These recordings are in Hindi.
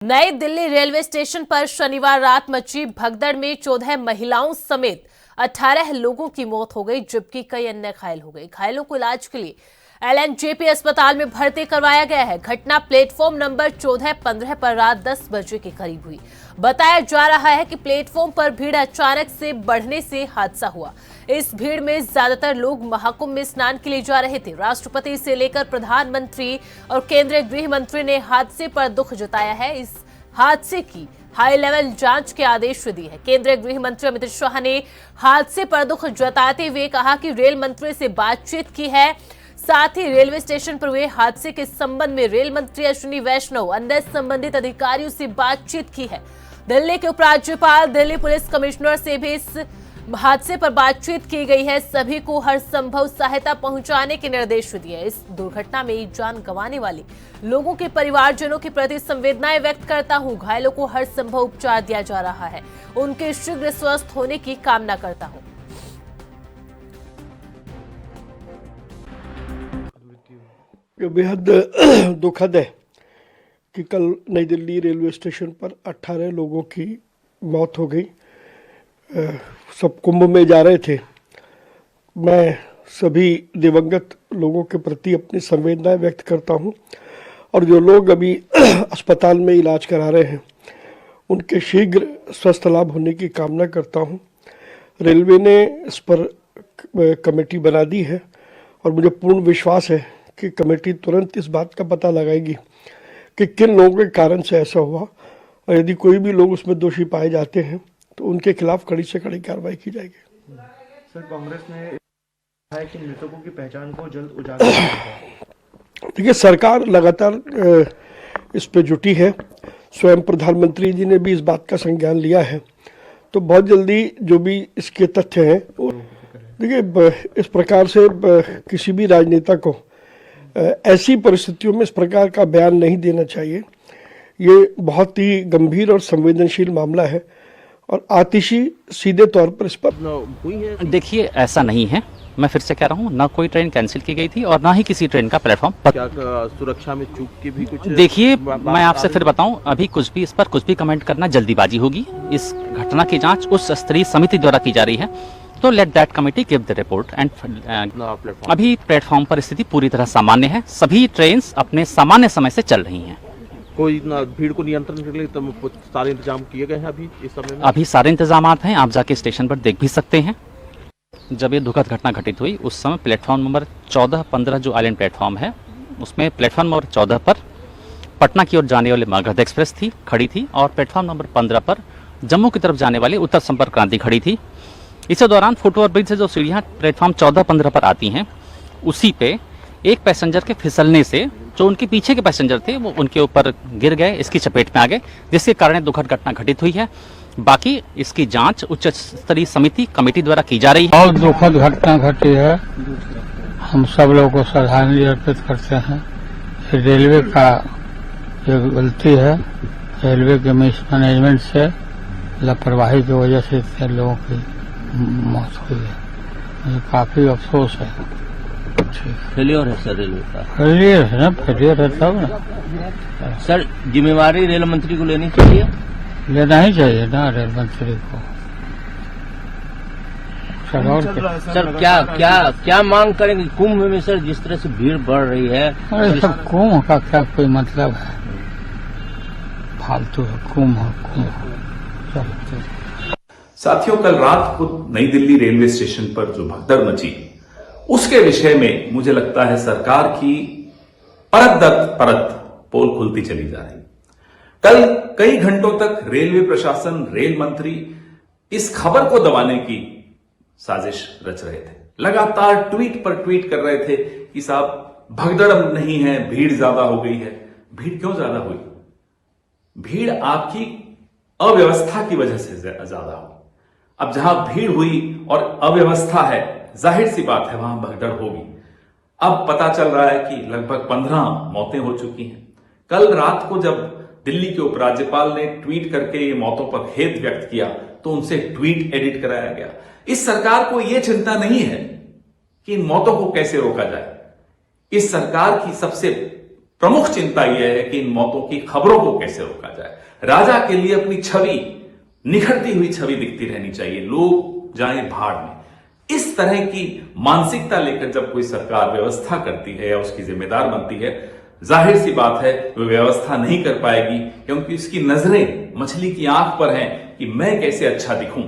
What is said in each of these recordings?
नई दिल्ली रेलवे स्टेशन पर शनिवार रात मची भगदड़ में 14 महिलाओं समेत 18 लोगों की मौत हो गई, जबकि कई अन्य घायल हो गए। घायलों को इलाज के लिए एलएनजेपी अस्पताल में भर्ती करवाया गया है। घटना प्लेटफॉर्म नंबर 14-15 पर रात 10 बजे के करीब हुई। बताया जा रहा है कि प्लेटफॉर्म पर भीड़ अचानक से बढ़ने से हादसा हुआ। इस भीड़ में ज्यादातर लोग महाकुंभ में स्नान के लिए जा रहे थे। राष्ट्रपति से लेकर प्रधानमंत्री और केंद्रीय गृह मंत्री ने हादसे पर दुख जताया है। इस हादसे की हाई लेवल जांच के आदेश दिए हैं। केंद्रीय गृह मंत्री अमित शाह ने हादसे पर दुख जताते हुए कहा कि रेल मंत्री से बातचीत की है। साथ ही रेलवे स्टेशन पर हुए हादसे के संबंध में रेल मंत्री अश्विनी वैष्णव अन्य संबंधित अधिकारियों से बातचीत की है। दिल्ली के उपराज्यपाल, दिल्ली पुलिस कमिश्नर से भी इस हादसे पर बातचीत की गई है। सभी को हर संभव सहायता पहुंचाने के निर्देश दिए। इस दुर्घटना में जान गंवाने वाले लोगों के परिवारजनों के प्रति संवेदनाएं व्यक्त करता हूं। घायलों को हर संभव उपचार दिया जा रहा है। उनके शीघ्र स्वस्थ होने की कामना करता हूं। बेहद दुखद है कि कल नई दिल्ली रेलवे स्टेशन पर 18 लोगों की मौत हो गई। सब कुंभ में जा रहे थे। मैं सभी दिवंगत लोगों के प्रति अपनी संवेदनाएं व्यक्त करता हूं और जो लोग अभी अस्पताल में इलाज करा रहे हैं उनके शीघ्र स्वस्थ लाभ होने की कामना करता हूं। रेलवे ने इस पर कमेटी बना दी है और मुझे पूर्ण विश्वास है कि कमेटी तुरंत इस बात का पता लगाएगी कि किन लोगों के कारण से ऐसा हुआ और यदि कोई भी लोग उसमें दोषी पाए जाते हैं तो उनके खिलाफ कड़ी से कड़ी कार्रवाई की जाएगी। सर, कांग्रेस ने कहा है कि मृतकों की पहचान को जल्द उजागर किया जाए। देखिए, सरकार लगातार इस पे जुटी है। स्वयं प्रधानमंत्री जी ने भी इस बात का संज्ञान लिया है। तो बहुत जल्दी जो भी इसके तथ्य हैं, देखिए इस प्रकार से किसी भी राजनेता को ऐसी परिस्थितियों में इस प्रकार का बयान नहीं देना चाहिए। ये बहुत ही गंभीर और संवेदनशील मामला है और आतिशी सीधे तौर पर इस पर देखिए, ऐसा नहीं है। मैं फिर से कह रहा हूँ, ना कोई ट्रेन कैंसिल की गई थी और ना ही किसी ट्रेन का प्लेटफॉर्म पर। क्या सुरक्षा में चूक की भी कुछ? देखिए, मैं आपसे फिर बताऊं, अभी कुछ भी इस पर कुछ भी कमेंट करना जल्दीबाजी होगी। इस घटना की जांच उच्च स्तरीय समिति द्वारा की जा रही है, तो let that committee give the report. And अभी प्लेटफॉर्म पर स्थिति पूरी तरह सामान्य है। सभी ट्रेन अपने सामान्य समय से चल रही हैं। कोई भीड़ को नियंत्रण के लिए तो सारे इंतजाम किए गए हैं अभी इस समय में? अभी सारे इंतजाम हैं, आप जाके स्टेशन पर देख भी सकते हैं। जब ये दुखद घटना घटित हुई उस समय प्लेटफॉर्म नंबर 14-15 जो आइलैंड प्लेटफॉर्म है, उसमें प्लेटफॉर्म नंबर 14 पर पटना की ओर जाने वाली मगध एक्सप्रेस थी खड़ी थी और प्लेटफॉर्म नंबर 15 पर जम्मू की तरफ जाने वाली उत्तर संपर्क क्रांति खड़ी थी। इसी दौरान फुटओवर ब्रिज से जो सीढ़ियाँ प्लेटफॉर्म 14-15 पर आती हैं, उसी पे एक पैसेंजर के फिसलने से जो उनके पीछे के पैसेंजर थे वो उनके ऊपर गिर गए, इसकी चपेट में आ गए, जिसके कारण दुखद घटना घटित हुई है। बाकी इसकी जांच उच्च स्तरीय समिति कमेटी द्वारा की जा रही है। बहुत दुखद घटना घटी है। हम सब लोगों को श्रद्धांजलि अर्पित करते हैं। रेलवे का ये गलती है, रेलवे के मैनेजमेंट से लापरवाही की वजह से इतने लोगों की मौत हुई है। मुझे काफी अफसोस है। फेलियर है सर रेलवे का। फेलियर है ना, फेलियर है तब ना सर। जिम्मेवारी रेल मंत्री को लेनी चाहिए, लेना ही चाहिए ना रेल मंत्री को। सर क्या मांग करेंगे कुंभ में सर? जिस तरह से भीड़ बढ़ रही है। अरे सब कुंभ का क्या कोई मतलब है? फालतू है कुंभ। साथियों, कल रात को नई दिल्ली रेलवे स्टेशन पर जो भगदड़ मची उसके विषय में मुझे लगता है सरकार की परत दर परत पोल खुलती चली जा रही। कल कई घंटों तक रेलवे प्रशासन, रेल मंत्री इस खबर को दबाने की साजिश रच रहे थे। लगातार ट्वीट पर ट्वीट कर रहे थे कि साहब भगदड़ नहीं है, भीड़ ज्यादा हो गई है। भीड़ क्यों ज्यादा हुई? भीड़ आपकी अव्यवस्था की वजह से ज्यादा हुई। अब जहां भीड़ हुई और अव्यवस्था है, जाहिर सी बात है वहां भगदड़ होगी। अब पता चल रहा है कि लगभग 15 मौतें हो चुकी हैं। कल रात को जब दिल्ली के उपराज्यपाल ने ट्वीट करके ये मौतों पर खेद व्यक्त किया तो उनसे ट्वीट एडिट कराया गया। इस सरकार को यह चिंता नहीं है कि इन मौतों को कैसे रोका जाए। इस सरकार की सबसे प्रमुख चिंता यह है कि इन मौतों की खबरों को कैसे रोका जाए। राजा के लिए अपनी छवि, निखरती हुई छवि दिखती रहनी चाहिए, लोग जाएं भाड़ में। इस तरह की मानसिकता लेकर जब कोई सरकार व्यवस्था करती है या उसकी जिम्मेदार बनती है, जाहिर सी बात है वो व्यवस्था नहीं कर पाएगी, क्योंकि उसकी नजरें मछली की आंख पर हैं कि मैं कैसे अच्छा दिखूं।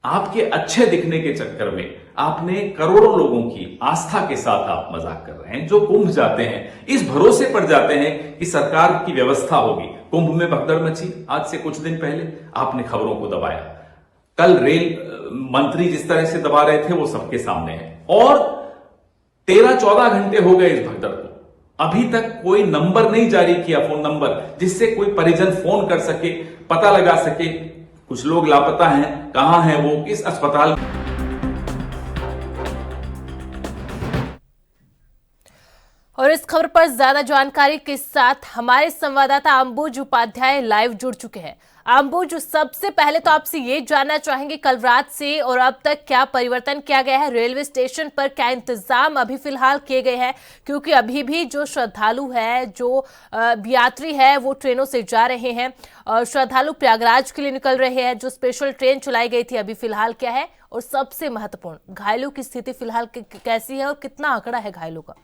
आपके अच्छे दिखने के चक्कर में आपने करोड़ों लोगों की आस्था के साथ आप मजाक कर रहे हैं, जो कुंभ जाते हैं इस भरोसे पर जाते हैं कि सरकार की व्यवस्था होगी। कुंभ में भगदड़ मची आज से कुछ दिन पहले, आपने खबरों को दबाया। कल रेल मंत्री जिस तरह से दबा रहे थे वो सबके सामने है, और 13-14 घंटे हो गए इस भगदड़ को, अभी तक कोई नंबर नहीं जारी किया, फोन नंबर जिससे कोई परिजन फोन कर सके, पता लगा सके कुछ लोग लापता हैं, कहां हैं वो, किस अस्पताल। और इस खबर पर ज्यादा जानकारी के साथ हमारे संवाददाता अंबुज उपाध्याय लाइव जुड़ चुके हैं। अंबुज, सबसे पहले तो आपसे ये जानना चाहेंगे कल रात से और अब तक क्या परिवर्तन किया गया है, रेलवे स्टेशन पर क्या इंतजाम अभी फिलहाल किए गए हैं, क्योंकि अभी भी जो श्रद्धालु है, जो यात्री है वो ट्रेनों से जा रहे हैं और श्रद्धालु प्रयागराज के लिए निकल रहे हैं। जो स्पेशल ट्रेन चलाई गई थी अभी फिलहाल क्या है, और सबसे महत्वपूर्ण घायलों की स्थिति फिलहाल कैसी है और कितना आंकड़ा है घायलों का?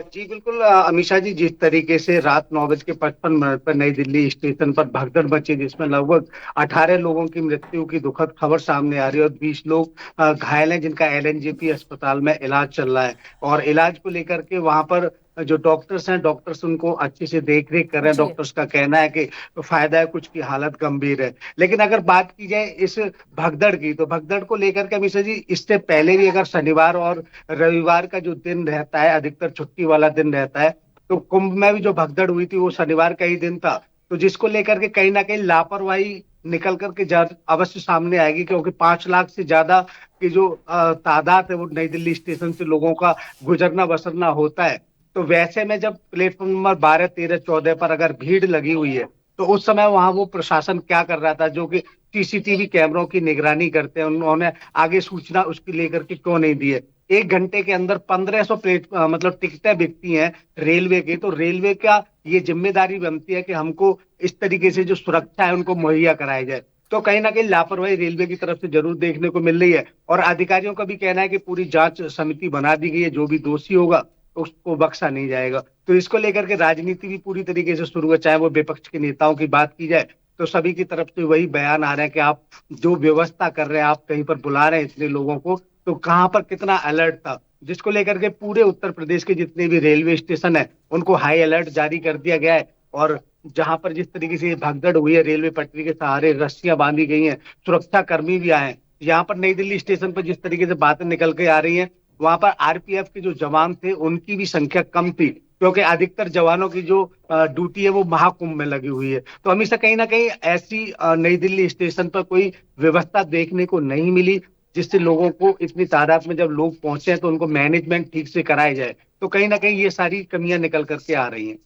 जी बिल्कुल अमीषा जी, जिस तरीके से रात 9:55 पर नई दिल्ली स्टेशन पर भगदड़ मची, जिसमें लगभग 18 लोगों की मृत्यु की दुखद खबर सामने आ रही है और 20 लोग घायल हैं, जिनका LNJP अस्पताल में इलाज चल रहा है। और इलाज को लेकर के वहां पर जो डॉक्टर्स हैं, डॉक्टर्स उनको अच्छे से देख रेख कर रहे हैं। डॉक्टर्स का कहना है कि फायदा है, कुछ की हालत गंभीर है। लेकिन अगर बात की जाए इस भगदड़ की, तो भगदड़ को लेकर के अमीषा जी, इससे पहले भी अगर शनिवार और रविवार का जो दिन रहता है, अधिकतर छुट्टी वाला दिन रहता है, तो कुंभ में भी जो भगदड़ हुई थी वो शनिवार का ही दिन था। तो जिसको लेकर के कहीं ना कहीं लापरवाही निकल करके अवश्य सामने आएगी, क्योंकि 5 लाख से ज्यादा की जो तादाद है वो नई दिल्ली स्टेशन से लोगों का गुजरना बसरना होता है। तो वैसे में जब प्लेटफॉर्म नंबर 12, 13, 14 पर अगर भीड़ लगी हुई है, तो उस समय वहां वो प्रशासन क्या कर रहा था, जो कि CCTV कैमरों की निगरानी करते हैं, उन्होंने आगे सूचना उसकी लेकर के क्यों नहीं दी है? 1 घंटे के अंदर 1500 मतलब टिकटें बिकती हैं रेलवे की, तो रेलवे का ये जिम्मेदारी बनती है कि हमको इस तरीके से जो सुरक्षा है उनको मुहैया कराया जाए। तो कहीं ना कहीं लापरवाही रेलवे की तरफ से जरूर देखने को मिल रही है, और अधिकारियों का भी कहना है कि पूरी जांच समिति बना दी गई है, जो भी दोषी होगा उसको बख्शा नहीं जाएगा। तो इसको लेकर के राजनीति भी पूरी तरीके से शुरू है। चाहे वो विपक्ष के नेताओं की बात की जाए, तो सभी की तरफ से वही बयान आ रहे हैं कि आप जो व्यवस्था कर रहे हैं, आप कहीं पर बुला रहे हैं इतने लोगों को, तो कहां पर कितना अलर्ट था, जिसको लेकर के पूरे उत्तर प्रदेश के जितने भी रेलवे स्टेशन है उनको हाई अलर्ट जारी कर दिया गया है। और जहां पर जिस तरीके से भगदड़ हुई है, रेलवे पटरी के सहारे रस्सियां बांधी गई हैं, सुरक्षा कर्मी भी आए हैं। यहाँ पर नई दिल्ली स्टेशन पर जिस तरीके से बातें निकल के आ रही हैं, वहां पर RPF के जो जवान थे उनकी भी संख्या कम थी, क्योंकि अधिकतर जवानों की जो ड्यूटी है वो महाकुंभ में लगी हुई है। तो हमेशा कहीं ना कहीं ऐसी नई दिल्ली स्टेशन पर कोई व्यवस्था देखने को नहीं मिली, जिससे लोगों को इतनी तादाद में जब लोग पहुंचे हैं तो उनको मैनेजमेंट ठीक से कराया जाए। तो कहीं ना कहीं ये सारी कमियां निकल करके आ रही हैं।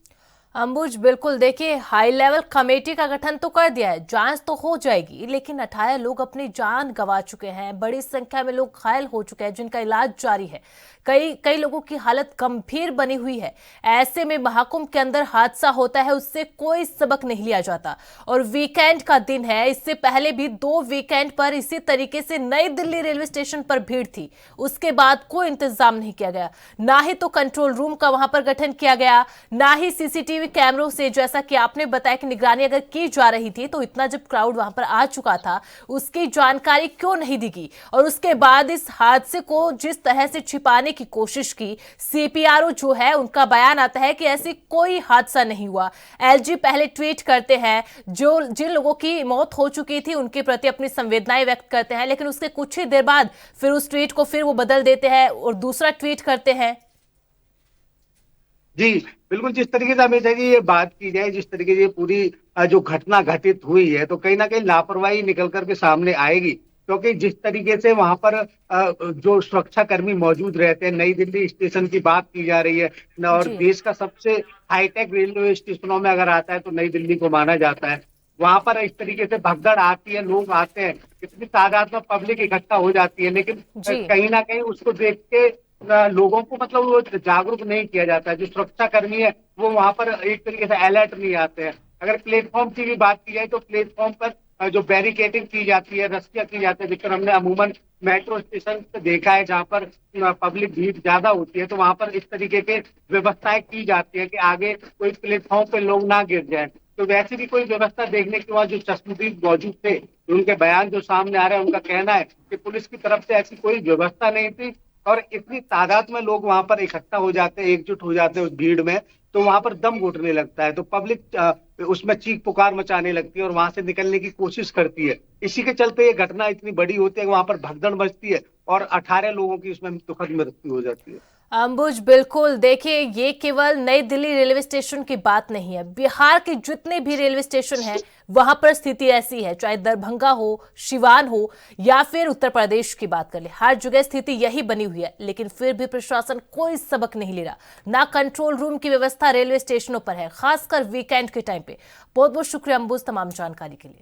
अंबुज, बिल्कुल देखिए, हाई लेवल कमेटी का गठन तो कर दिया है, जांच तो हो जाएगी, लेकिन 18 लोग अपनी जान गंवा चुके हैं, बड़ी संख्या में लोग घायल हो चुके हैं जिनका इलाज जारी है, कई लोगों की हालत गंभीर बनी हुई है। ऐसे में महाकुंभ के अंदर हादसा होता है, उससे कोई सबक नहीं लिया जाता। और वीकेंड का दिन है, इससे पहले भी 2 वीकेंड पर इसी तरीके से नई दिल्ली रेलवे स्टेशन पर भीड़ थी, उसके बाद कोई इंतजाम नहीं किया गया, ना ही तो कंट्रोल रूम का वहां पर गठन किया गया, ना ही CCTV कैमरों से, जैसा कि आपने बताया कि निगरानी अगर की जा रही थी, तो इतना जब क्राउड वहां पर आ चुका था उसकी जानकारी क्यों नहीं दी गई? और उसके बाद इस हादसे को जिस तरह से छिपाने की कोशिश की, CPRO जो है उनका बयान आता है कि ऐसी कोई हादसा नहीं हुआ। LG पहले ट्वीट करते हैं, जो जिन लोगों की मौत हो चुकी थी उनके प्रति अपनी संवेदनाएं व्यक्त करते हैं, लेकिन उसके कुछ ही देर बाद फिर उस ट्वीट को फिर वो बदल देते हैं और दूसरा ट्वीट करते हैं। जी बिल्कुल, जिस तरीके से हमेशा जी ये बात की जाए, जिस तरीके से पूरी जो घटना घटित हुई है, तो कहीं ना कहीं लापरवाही निकल करके सामने आएगी, क्योंकि जिस तरीके से वहां पर जो सुरक्षा कर्मी मौजूद रहते हैं, नई दिल्ली स्टेशन की बात की जा रही है, और देश का सबसे हाईटेक रेलवे स्टेशनों में अगर आता है तो नई दिल्ली को माना जाता है। वहां पर इस तरीके से भगदड़ आती है, लोग आते हैं, इतनी तादाद में पब्लिक इकट्ठा हो जाती है, लेकिन कहीं ना कहीं उसको देख के लोगों को मतलब वो जागरूक नहीं किया जाता है। जो सुरक्षा कर्मी है वो वहां पर एक तरीके से अलर्ट नहीं आते हैं। अगर प्लेटफॉर्म की भी बात की जाए तो प्लेटफॉर्म पर जो बैरिकेडिंग की जाती है, रस्सियां की जाती है, जिसपर हमने अमूमन मेट्रो स्टेशन पे देखा है जहां पर पब्लिक भीड़ ज्यादा होती है, तो वहां पर इस तरीके के व्यवस्थाएं की जाती है कि आगे कोई प्लेटफॉर्म पे लोग ना गिर जाए। तो वैसे भी कोई व्यवस्था देखने के बाद जो चश्मदीद मौजूद थे, उनके बयान जो सामने आ रहे हैं, उनका कहना है कि पुलिस की तरफ से ऐसी कोई व्यवस्था नहीं थी और इतनी तादाद में लोग वहां पर इकट्ठा हो जाते हैं, एकजुट हो जाते हैं उस भीड़ में, तो वहां पर दम घुटने लगता है। तो पब्लिक उसमें चीख पुकार मचाने लगती है और वहां से निकलने की कोशिश करती है। इसी के चलते ये घटना इतनी बड़ी होती है, वहां पर भगदड़ मचती है और 18 लोगों की उसमें दुखद मृत्यु हो जाती है। अंबुज, बिल्कुल देखिए, ये केवल नई दिल्ली रेलवे स्टेशन की बात नहीं है। बिहार के जितने भी रेलवे स्टेशन हैं वहां पर स्थिति ऐसी है, चाहे दरभंगा हो, सिवान हो या फिर उत्तर प्रदेश की बात कर ले, हर जगह स्थिति यही बनी हुई है। लेकिन फिर भी प्रशासन कोई सबक नहीं ले रहा। ना कंट्रोल रूम की व्यवस्था रेलवे स्टेशनों पर है, खासकर वीकेंड के टाइम पे। बहुत बहुत शुक्रिया अंबुज तमाम जानकारी के लिए।